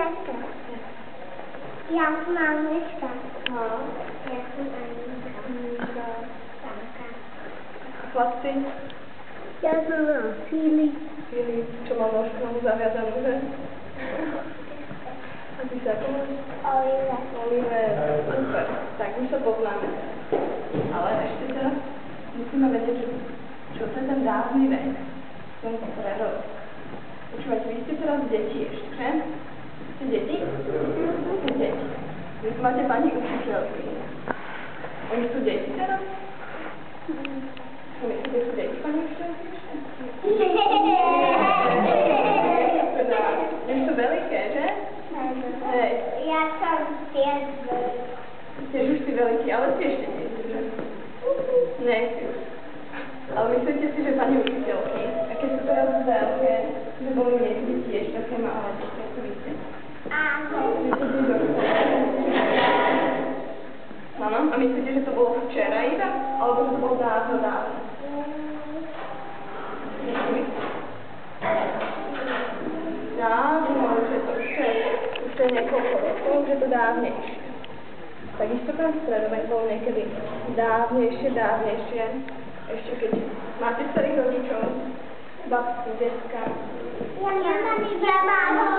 Janka. Janku mám dneska. No. Ja som Aninka. Samka. Chlapci? Ja som Filip. Filip, čo má nožku nám zaviazanú, že? A ty sa ako máš? Oliver. Oliver, super. Tak my sa poznáme. Ale ešte teraz musíme vedieť, čo to je ten dávny vek. Som prerod. Počúvajte, vy ste teraz deti ešte, že? Ste deti? Ste deti. Vy máte pani učiteľky. Oni sú deti teraz? Čo myslíte, sú deti pani učiteľky ešte? Už sú veľké, že? Hej. Ja som tiež veľký. Tiež už si veľký, ale ste ešte nie ste, že? Nie ste už. Ale myslíte si, že pani učiteľky, a keď sú teraz veľké, že boli niekedy tiež také malé, ako vy ste? Áno. Myslíte, že áno? A myslíte, že to bolo včera iba? Alebo že to bolo dávno? Dávno, že to už to je niekoľko rokov, že to dávnejšie. Takisto ten stredovek bol niekedy dávnejšie, ešte keď máte starých rodičov, babku, detka. Ja mám